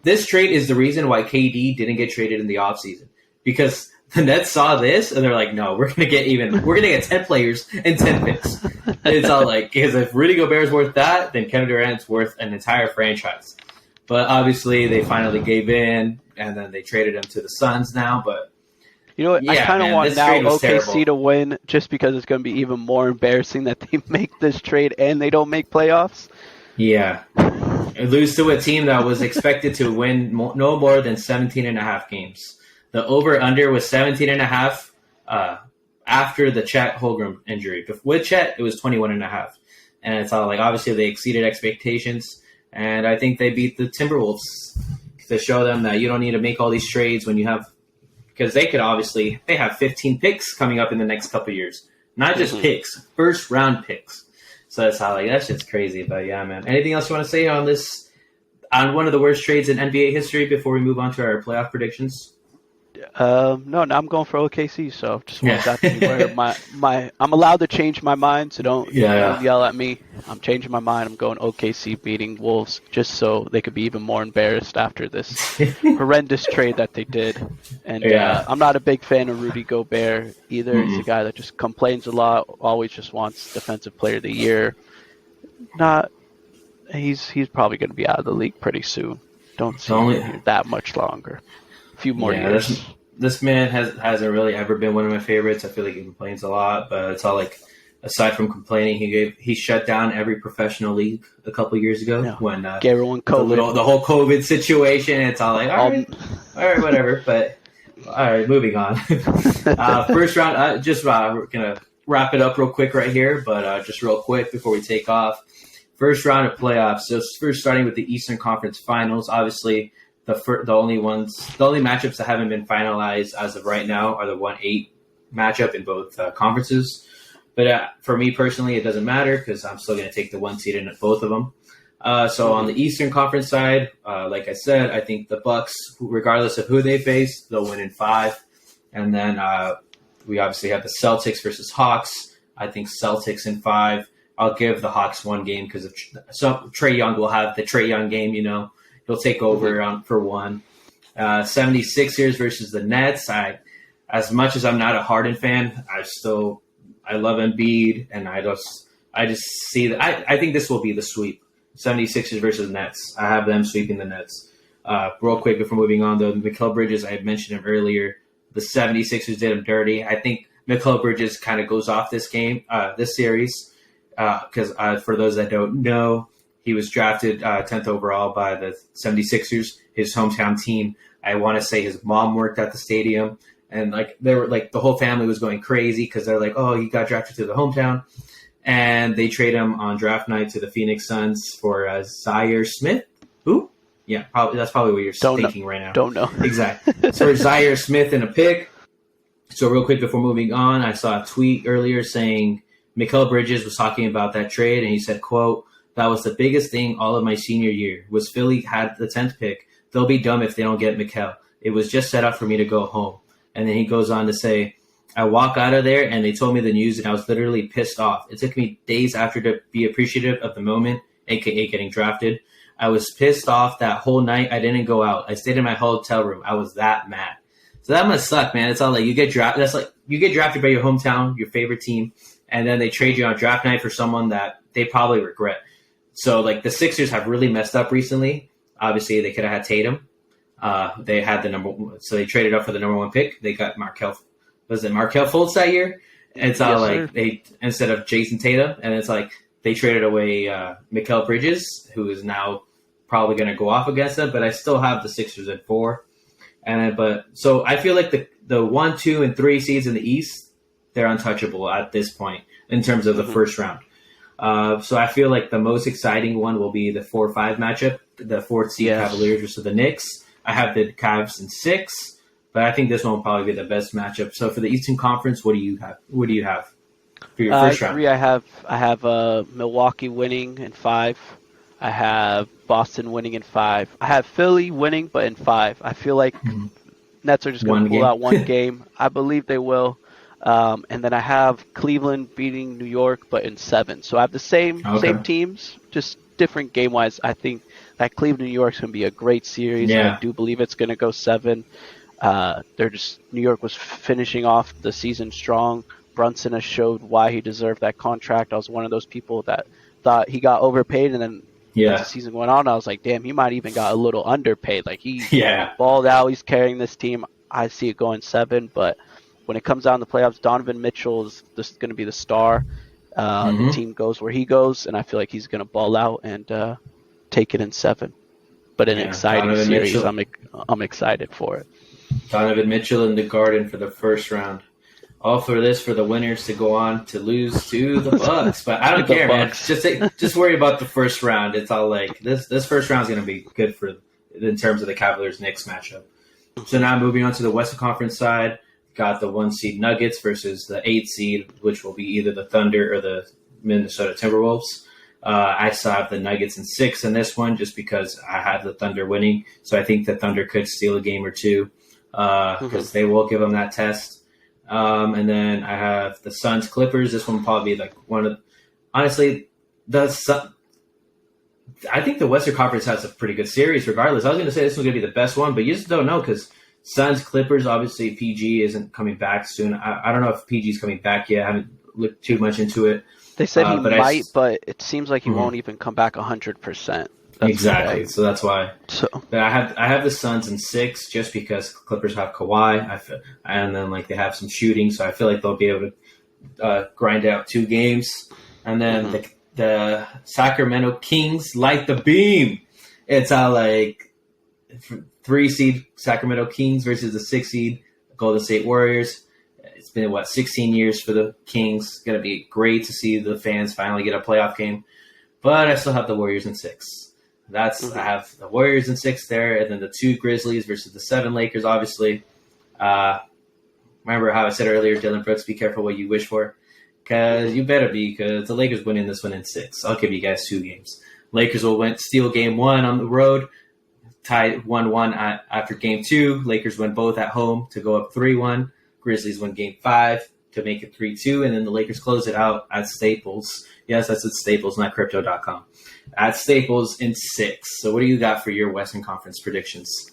This trade is the reason why KD didn't get traded in the offseason, because the Nets saw this and they're like, no, we're gonna get 10 players and 10 picks. And it's all like, because if Rudy Gobert is worth that, then Kevin Durant's worth an entire franchise. But obviously, they finally gave in, and then they traded him to the Suns now. But you know what? I kind of want now OKC to win, just because it's going to be even more embarrassing that they make this trade and they don't make playoffs. Yeah. Lose to a team that was expected to win no more than 17.5 games. The over-under was 17.5 after the Chet Holmgren injury. With Chet, it was 21.5. And it's all like, obviously, they exceeded expectations. And I think they beat the Timberwolves to show them that you don't need to make all these trades when you have – because they have 15 picks coming up in the next couple of years. Not just picks, first-round picks. So that's how, like, that shit's crazy. But, yeah, man. Anything else you want to say on this – on one of the worst trades in NBA history before we move on to our playoff predictions? No, I'm going for OKC, so just want that to be where I'm allowed to change my mind, so don't yell at me. I'm changing my mind. I'm going OKC beating Wolves just so they could be even more embarrassed after this horrendous trade that they did. And I'm not a big fan of Rudy Gobert either. He's a guy that just complains a lot, always just wants Defensive Player of the Year. He's probably going to be out of the league pretty soon. Don't see him here that much longer. A few more years. This man hasn't really ever been one of my favorites. I feel like he complains a lot, but it's all like, aside from complaining, he shut down every professional league a couple years ago when everyone COVID. The whole COVID situation. It's all like, all right, whatever. But all right, moving on. First round, we're gonna wrap it up real quick right here, but just real quick before we take off. First round of playoffs. So first, starting with the Eastern Conference Finals, obviously. The only matchups that haven't been finalized as of right now are the 1-8 matchup in both conferences. But for me personally, it doesn't matter because I'm still going to take the 1 seed in both of them. So on the Eastern Conference side, like I said, I think the Bucks, regardless of who they face, they'll win in 5. And then we obviously have the Celtics versus Hawks. I think Celtics in 5. I'll give the Hawks 1 game because Trae Young will have the Trae Young game, He'll take over for 1. 76ers versus the Nets. As much as I'm not a Harden fan, I love Embiid, and I just see that. I think this will be the sweep. 76ers versus Nets. I have them sweeping the Nets. Real quick before moving on, though, Mikal Bridges, I had mentioned him earlier. The 76ers did him dirty. I think Mikal Bridges kind of goes off this series, because for those that don't know, he was drafted 10th overall by the 76ers, his hometown team. I want to say his mom worked at the stadium, and the whole family was going crazy because they're like, oh, he got drafted to the hometown, and they trade him on draft night to the Phoenix Suns for Zaire Smith. Who? Yeah, that's probably what you're thinking right now. Don't know exactly. So Zaire Smith and a pick. So real quick before moving on, I saw a tweet earlier saying Mikal Bridges was talking about that trade, and he said, quote, "That was the biggest thing all of my senior year, was Philly had the 10th pick. They'll be dumb if they don't get Mikal. It was just set up for me to go home." And then he goes on to say, "I walk out of there and they told me the news and I was literally pissed off. It took me days after to be appreciative of the moment, aka getting drafted. I was pissed off that whole night. I didn't go out. I stayed in my hotel room. I was that mad." So that must suck, man. It's all like you get drafted. That's like you get drafted by your hometown, your favorite team, and then they trade you on draft night for someone that they probably regret. So like the Sixers have really messed up recently. Obviously, they could have had Tatum. They had the number one, so they traded up for the number one pick. They got Markelle Fultz that year? And it's all like they instead of Jason Tatum, and it's like they traded away Mikal Bridges, who is now probably going to go off against them. But I still have the Sixers at 4, but so I feel like the 1, 2, and 3 seeds in the East, they're untouchable at this point in terms of the first round. So I feel like the most exciting one will be the 4-5 matchup, the 4th seed Cavaliers versus the Knicks. I have the Cavs in 6, but I think this one will probably be the best matchup. So for the Eastern Conference, what do you have? What do you have for your first round? I have Milwaukee winning in 5. I have Boston winning in 5. I have Philly winning, but in 5. I feel like Nets are just going to pull out one game. I believe they will. And then I have Cleveland beating New York, but in 7. So I have the same teams, just different game-wise. I think that Cleveland New York's going to be a great series. Yeah. I do believe it's going to go 7. New York was finishing off the season strong. Brunson has showed why he deserved that contract. I was one of those people that thought he got overpaid, and then as the season went on, I was like, damn, he might even got a little underpaid. Like he balled out. He's carrying this team. I see it going 7, but when it comes down to the playoffs, Donovan Mitchell is just going to be the star. The team goes where he goes, and I feel like he's going to ball out and take it in 7. But an exciting Donovan series. Mitchell. I'm excited for it. Donovan Mitchell in the Garden for the first round. All for the winners to go on to lose to the Bucks. But I don't care, man. Just worry about the first round. It's all like this first round is going to be good in terms of the Cavaliers-Knicks matchup. So now moving on to the Western Conference side. Got the 1 seed Nuggets versus the 8 seed, which will be either the Thunder or the Minnesota Timberwolves. I still have the Nuggets in 6 in this one just because I had the Thunder winning. So I think the Thunder could steal a game or two because they will give them that test. And then I have the Suns Clippers. This one will probably be like honestly, I think the Western Conference has a pretty good series regardless. I was going to say this one's going to be the best one, but you just don't know because Suns Clippers, obviously PG isn't coming back soon. I don't know if PG's coming back yet. I haven't looked too much into it. They said he might, but it seems like he won't even come back 100%. Exactly. So that's why. But I have the Suns in 6 just because Clippers have Kawhi. And then like they have some shooting, so I feel like they'll be able to grind out 2 games. And then the Sacramento Kings light the beam. It's all like 3 seed Sacramento Kings versus the 6 seed Golden State Warriors. It's been 16 years for the Kings. It's gonna be great to see the fans finally get a playoff game. But I still have the Warriors in 6. I have the Warriors in 6 there, and then the 2 Grizzlies versus the 7 Lakers. Obviously, remember how I said earlier, Dylan Brooks, be careful what you wish for, because you better be, because the Lakers winning this one in 6. I'll give you guys 2 games. Lakers will steal game 1 on the road, tied 1-1 after game 2. Lakers win both at home to go up 3-1. Grizzlies win game 5 to make it 3-2, and then the Lakers close it out at Staples. Yes, that's at Staples, not Crypto.com. At Staples in 6. So what do you got for your Western Conference predictions?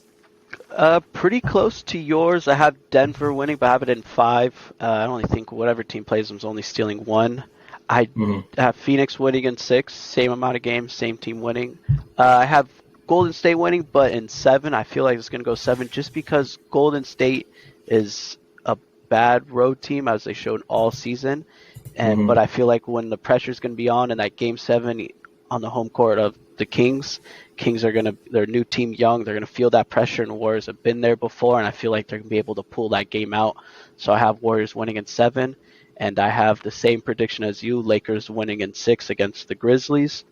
Pretty close to yours. I have Denver winning, but I have it in 5. I only think whatever team plays them is only stealing 1. I have Phoenix winning in 6. Same amount of games, same team winning. I have Golden State winning, but in 7. I feel like it's going to go 7 just because Golden State is a bad road team, as they showed all season. But I feel like when the pressure is going to be on in that game 7 on the home court of the Kings are they're a new team, young. They're going to feel that pressure, and Warriors have been there before, and I feel like they're going to be able to pull that game out. So I have Warriors winning in 7, and I have the same prediction as you, Lakers winning in 6 against the Grizzlies.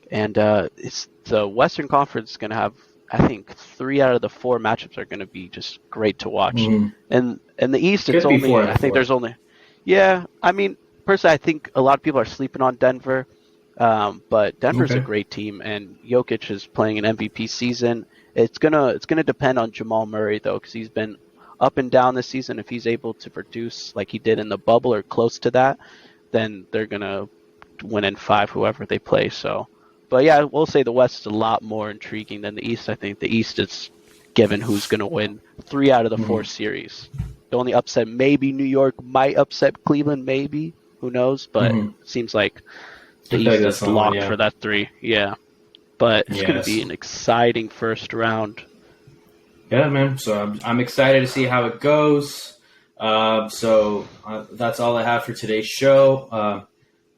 And it's the Western Conference is going to have, I think, 3 out of the 4 matchups are going to be just great to watch. And in the East, it's only, I think there's only, I mean, personally, I think a lot of people are sleeping on Denver. But Denver's a great team, and Jokic is playing an MVP season. It's gonna depend on Jamal Murray though, because he's been up and down this season. If he's able to produce like he did in the bubble or close to that, then they're gonna win in 5, whoever they play. So, but yeah, we'll say the West is a lot more intriguing than the East. I think the East is given who's going to win 3 out of the 4 series. The only upset, maybe New York might upset Cleveland, maybe. Who knows? But it seems like the East is locked for that 3. Yeah. But it's going to be an exciting first round. Yeah, man. So I'm excited to see how it goes. So that's all I have for today's show.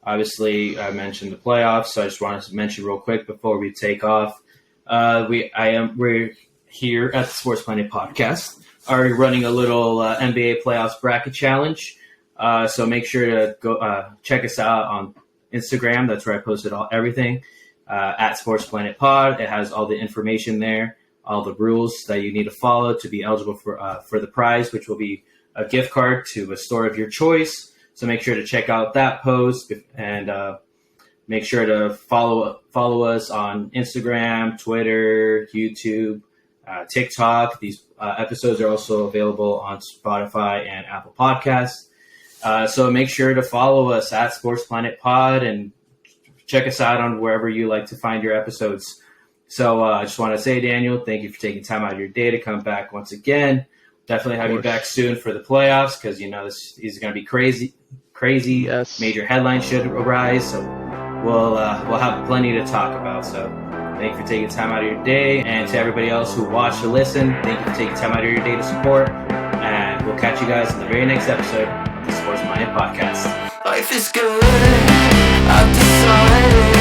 Obviously, I mentioned the playoffs, so I just wanted to mention real quick before we take off. We're here at the Sports Planet Podcast. Are running a little NBA playoffs bracket challenge. So make sure to go check us out on Instagram. That's where I posted everything at Sports Planet Pod. It has all the information there, all the rules that you need to follow to be eligible for the prize, which will be a gift card to a store of your choice. So make sure to check out that post and make sure to follow us on Instagram, Twitter, YouTube, TikTok. These episodes are also available on Spotify and Apple Podcasts. So make sure to follow us at Sports Planet Pod and check us out on wherever you like to find your episodes. So I just want to say, Daniel, thank you for taking time out of your day to come back once again. Definitely have you back soon for the playoffs because, this is going to be crazy. Yes. Major headlines should arise. So we'll have plenty to talk about. So thank you for taking time out of your day. And to everybody else who watched or listened, thank you for taking time out of your day to support. And we'll catch you guys in the very next episode of the Sports Planet Podcast. Life is good. I've decided.